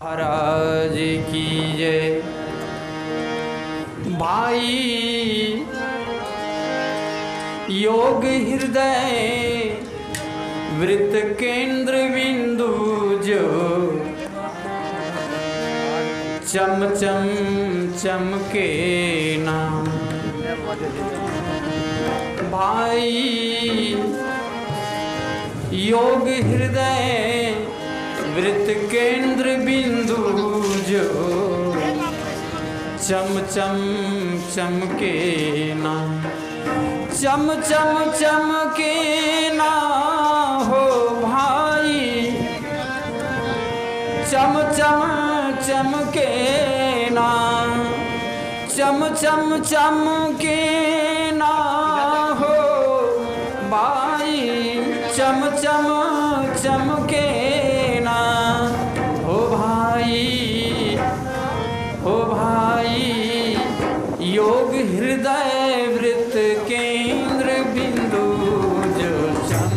महाराज की जय। भाई योग हृदय वृत्त केंद्र बिंदु जो चम चम चमके नाम। भाई योग हृदय वृत्त केंद्र बिंदु जो चम चम चमके ना। चम चम चमके ना हो भाई, चम चम चमके ना। चम चम चमके ना हो भाई, चम चम चमके ना हो भाई। हो भाई योग हृदय वृत्त केंद्र बिंदु जो चम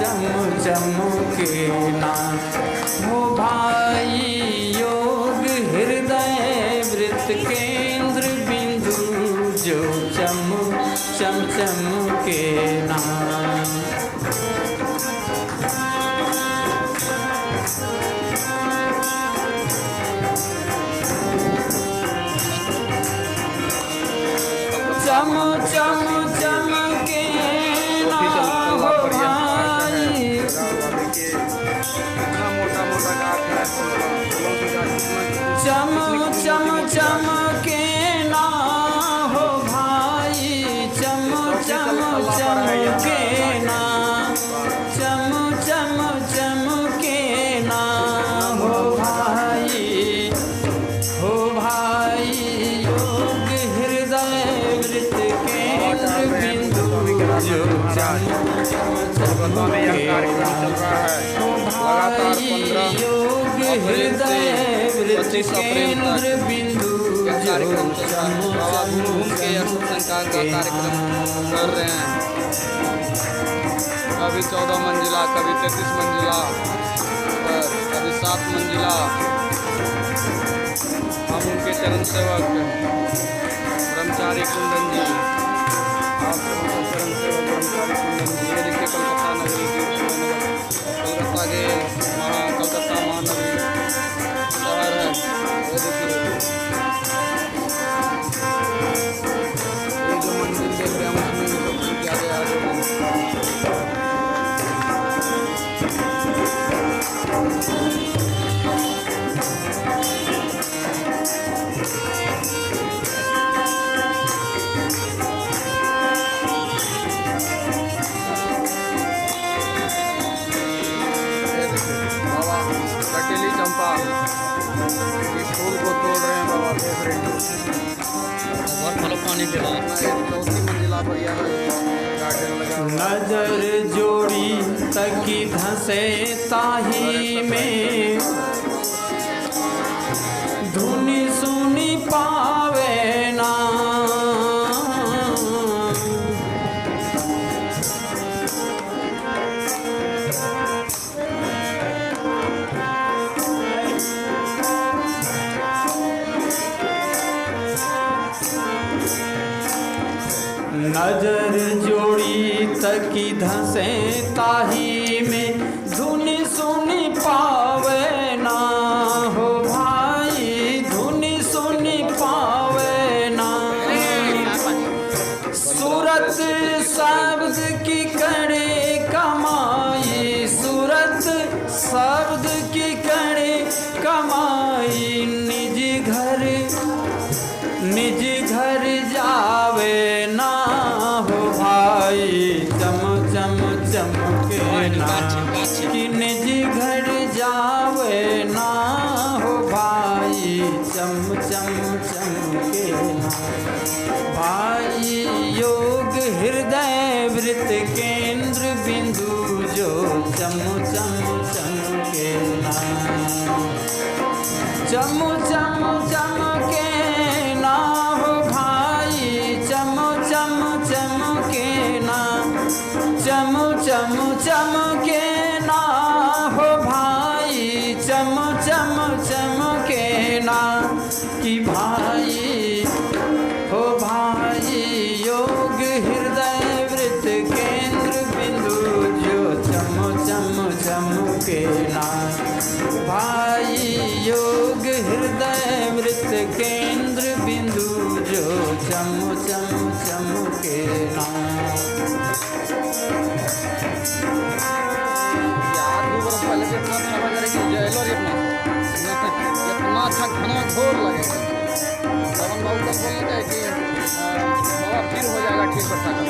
चम चमके ना हो भाई। योग हृदय वृत्त केंद्र बिंदु जो चम चम चमके ना। चम चम चमके ना हो भाई, चम चम चमके ना हो भाई। चम चम चमके ना, चम चम चमके ना हो भाई। हो भाई योग हृदय वृत्त केंद्र बिंदु जो चम चम चमके ना। योग हृदय वृत्त केंद्र बिंदु जो चम चम कार्यक्रम कर रहे हैं। कभी 14 मंजिला, कभी 33 मंजिला, कभी 7 मंजिला। हम उनके चरण सेवक ब्रह्मचारी कुंदन जी, आप चरण सेवक ब्रह्मचारी कुंदन जी। ये देखिए कलकत्ता नगरी कलकत्ता के कलकत्ता महानगरी शहर है। ये देखिए ये जो मंदिर देख रहे हैं उसमें भी सब कुछ क्या गया है। कटेली चंपा इस फूल को तोड़ रहे हैं बाबा, देख रहे हैं। और फलों पानी दे रहा है। 4वीं मंजिला पर यह गार्डन लगा। नजर जोड़ी तकी धसे ताही में, धुनी सुनी पावे ना। नजर जोड़ी तकी धसे ताही में, धुनी सुनी पावे ना हो भाई। धुनी सुनी पावे ना। सूरत शब्द की करे कमाई, सूरत शब्द की करे कमाई। निज घर जावे ना हो भाई। चम चम चमके ना कि निज घर जावे ना हो भाई। चम चम चमके ना भाई। योग हृदय वृत्त केंद्र बिंदु जो चम चम चमके ना। चम चम चमके ना हो भाई। चम चम चमके ना। चम चम चमके ना हो भाई। चम चम चमके कि भाई हो भाई योग हृदय वृत्त केंद्र बिंदु जो चम चम चमके ना। भाई योग हृदय वृत्त केंद्र बिंदु जो चम चम चमके ना। यार 2 बरस पहले जितना था वगैरह की जयलो इतना अच्छा घना घोर लगेगा। पवन बाबू का बोलने का है कि बाबा फिर हो जाएगा ठीक बरसा का।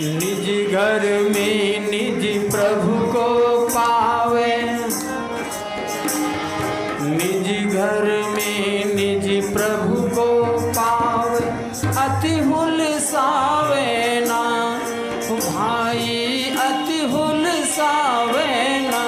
निज घर में निज प्रभु को पावे, निज घर में निज प्रभु को पावे, अति हुलसावे ना भाई अति हुलसावे ना।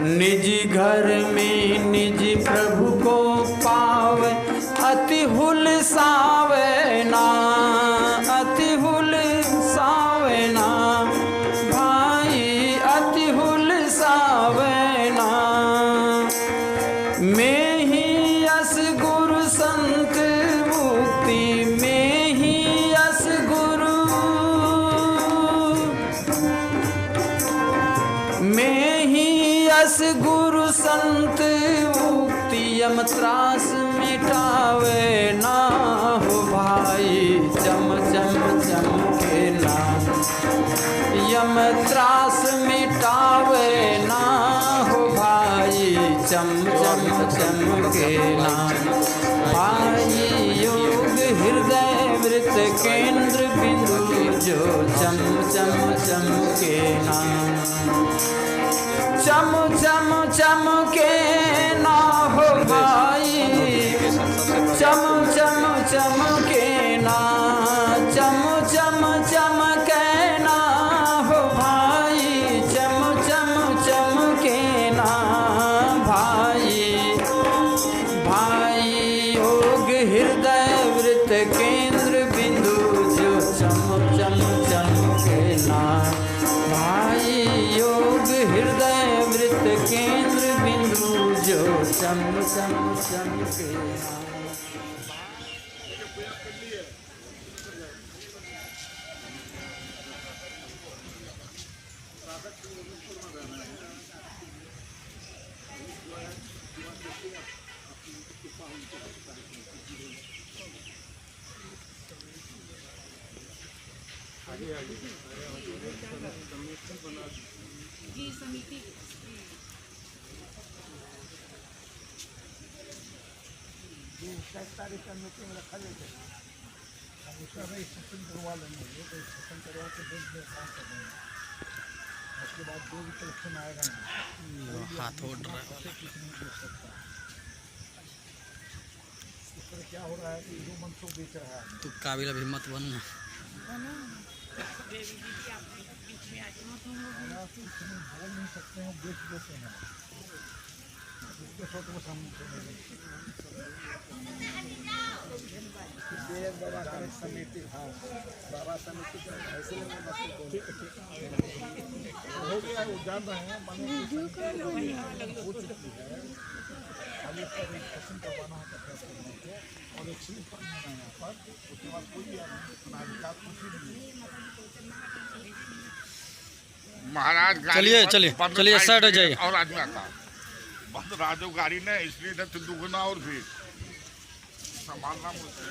निज घर में निज प्रभु को पावे, अति हुलसावे ना अति हुलसावे ना भाई अति हुलसावे ना। में ही यस गुरु संत मुक्ति, में ही यस गुरु, में ही यस गुरु संत मुक्ति यम त्रास मिटावे ना हो भाई चम चम चमके ना। यम त्रास मिटावे ना हो भाई चम चम चमके ना। भाई योग हृदय वृत्त केंद्र बिंदु जो चम चम चमके ना। चम चम चमके ना हो भाई चम चम चमके ना। चम चम चमके ना हो भाई चम चम चमके ना भाई। भाई योग हृदय वृत्त केंद्र बिंदु जो चम चम चमके ना। भाई योग हृदय वृत्त केंद्र बिंदु जो चम चम चमके ना। जी समिति 27 तारीख का मीटिंग रखा जाए। उसका भाई सेशन करवा लेंगे, तो सेशन करवा के देख दे काम कर देंगे। उसके बाद जो भी कलेक्शन आएगा ना हाथ उड़ रहा है। कुछ नहीं पूछ सकता। इस तरह क्या हो रहा है कि जो मनसुख बेच रहा है तू काबिल अभी मत बनना। कुछ नहीं बोल नहीं सकते हैं, बेच देते हैं। उसके साथ वो सामने बाबा का समिति, हाँ बाबा समिति ऐसे हो गया, वो जान रहे हैं माने हो चुकी है। अभी इसका रजिस्ट्रेशन करवाना होता है और एक स्लिप बनना है यहाँ पर। उसके बाद कोई नागरिक कुछ भी महाराज चलिए चलिए चलिए साइड हो जाइए। और आदमी आता बंद राजो गाड़ी ने इसलिए तो दुगना और भी संभालना मुझसे।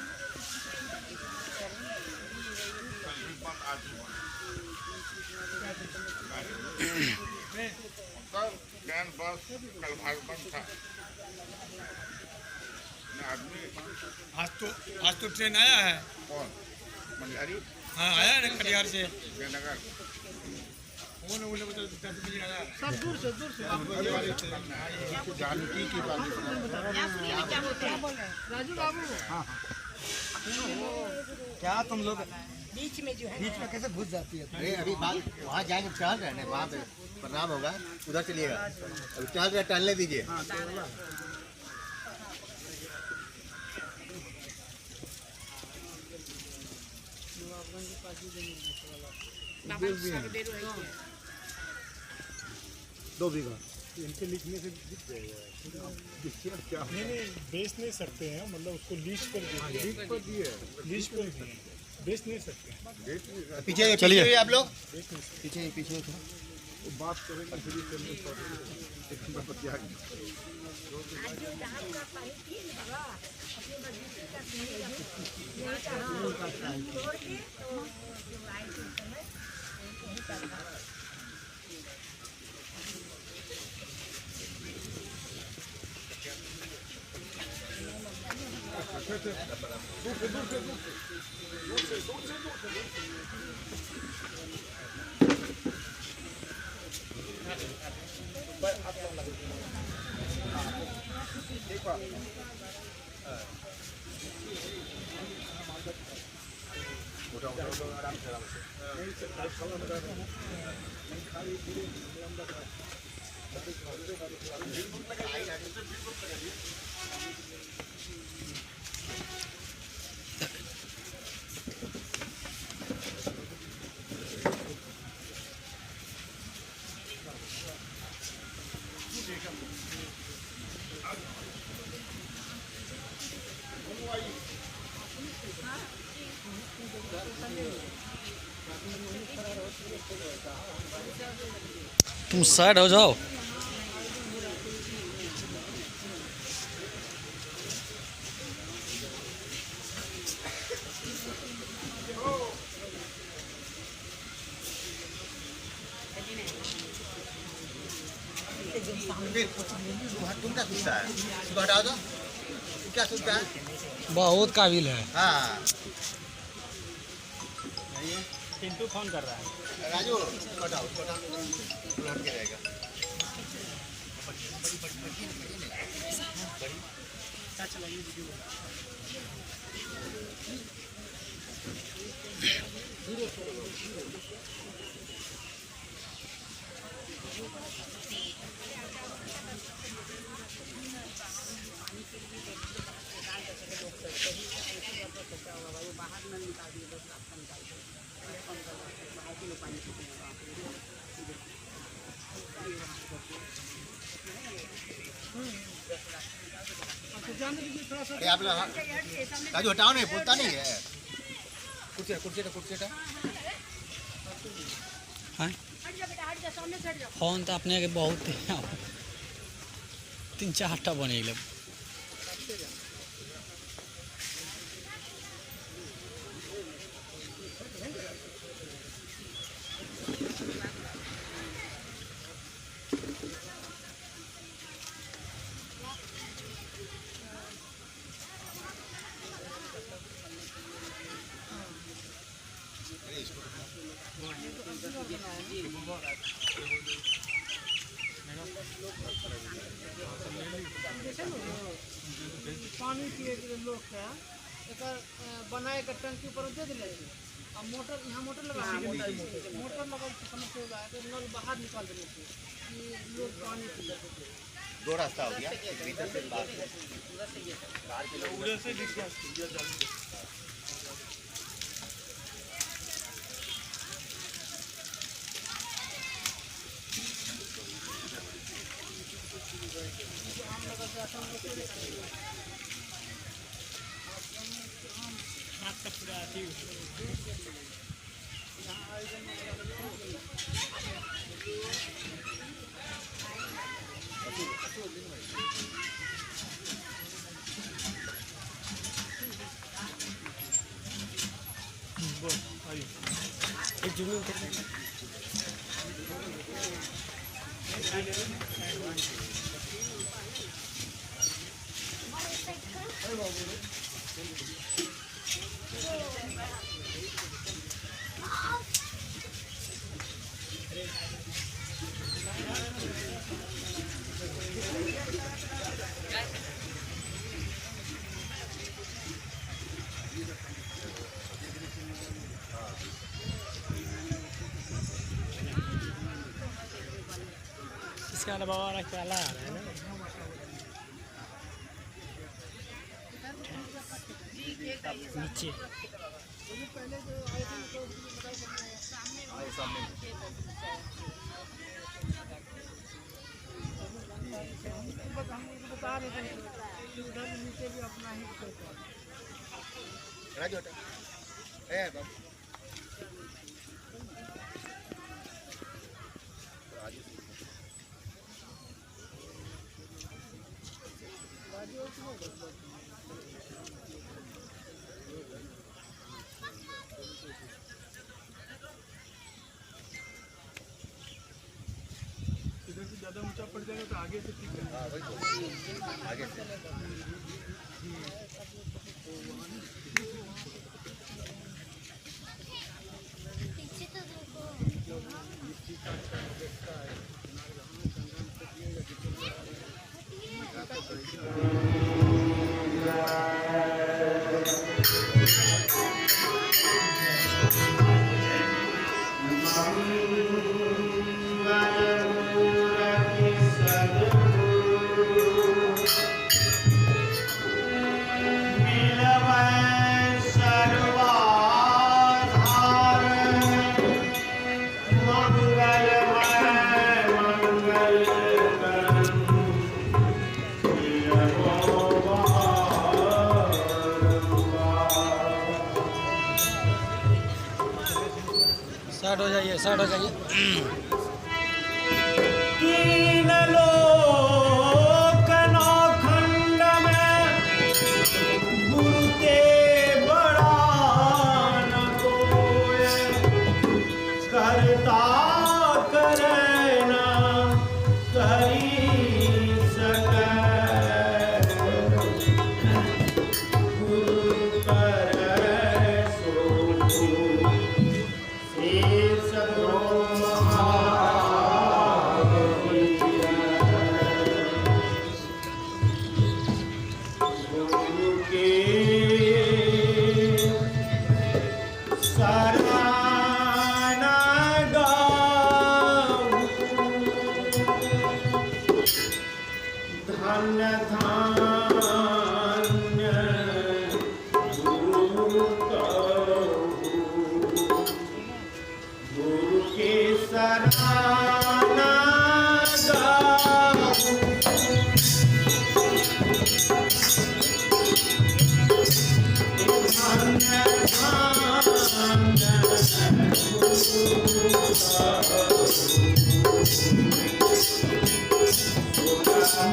ट्रेन बस कल भाग बंद था। आदमी आज तो ट्रेन आया है। कौन मंडारी? हाँ आया है ना कटिहार से। जयनगर जानकी की बात राजू बाबू क्या तुम लोग बीच में जो है बीच में कैसे घुस जाती है? अरे अभी बात वहाँ जाएंगे, टहल रहे हैं, वहाँ पे प्रणाम होगा, उधर चलिएगा। अभी टहल रहे, टहलने दीजिए। दो बीघा इनके लिखने से दिख जाएगा। देखिए अब क्या नहीं बेच नहीं सकते हैं, मतलब उसको लीज पर लीज पर दिए लीज पर दिए, बेच नहीं सकते हैं। पीछे चलिए आप लोग, पीछे पीछे वो बात करेंगे फिर करने पर तुम साइड हो जाओ। तुम क्या सोचता है? इसको हटाओ तो क्या सोचता है? बहुत काबिल है। हाँ पिंटू फोन कर रहा है। राजू हटाओ, हट के रहेगा। अरे आप लोग राजू हटाओ, नहीं बोलता नहीं है। कुर्सी हाँ? फोन तो अपने के बहुत 3-4 बने गए। पानी पिए के लोग के बनाए के टंकी ऊपर दे दिले और मोटर यहाँ मोटर लगा मोटर लगा समस्या होगा तो नल बाहर निकाल देने से लोग पानी पी लेते। दो रास्ता हो गया, भीतर से बाहर से इसका दबाव वाला काला आ रहा है ना। नीचे बता रहे थे कि उधर नीचे भी अपना ही राजू हटा। ए बाबू इधर से ज़्यादा ऊंचा पड़ जाएगा तो आगे से ठीक है। हाँ वही तो आगे से साइड हो जाइए, साइड हो जाइए। तीन लोक नौखंड में गुरु ते बड़ा न कोय, करता करे न करी सकै, गुरु करे सो शेष गुरु के शरण गाऊं, धन्य धन्य गुरु कहूं, गुरु के शरण गाऊं, धन्य धन्य गुरु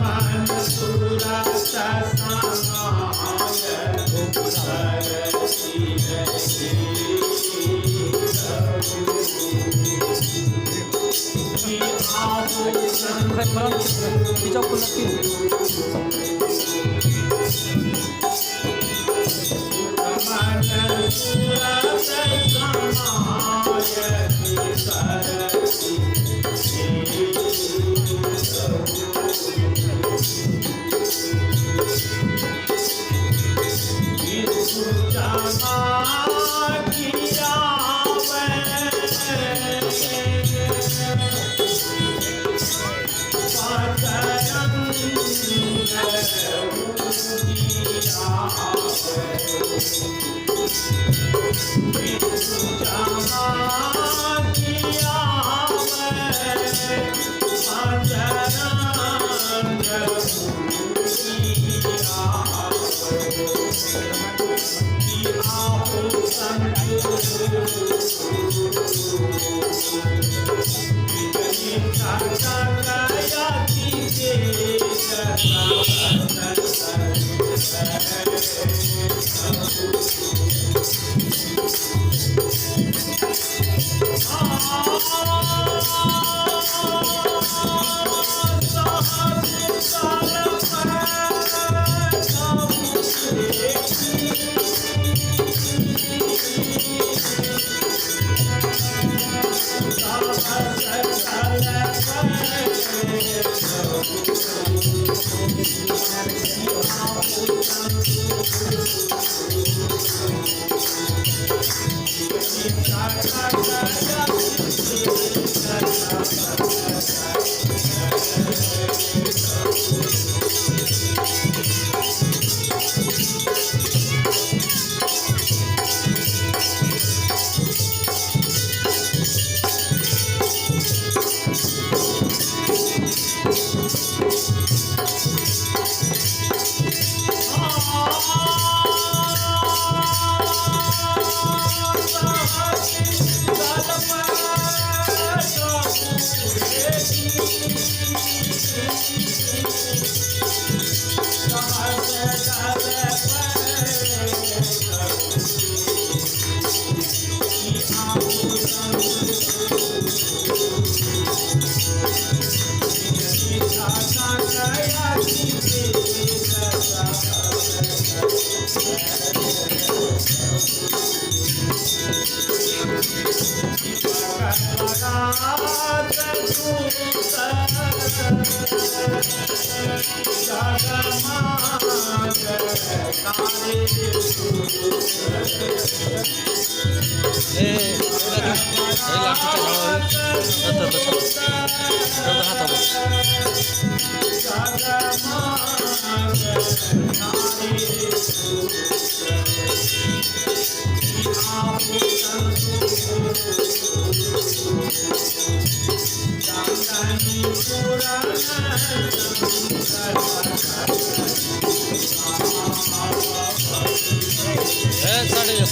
मन सुरा ससाय सरसी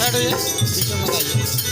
साइड हो बीच में मत आइए।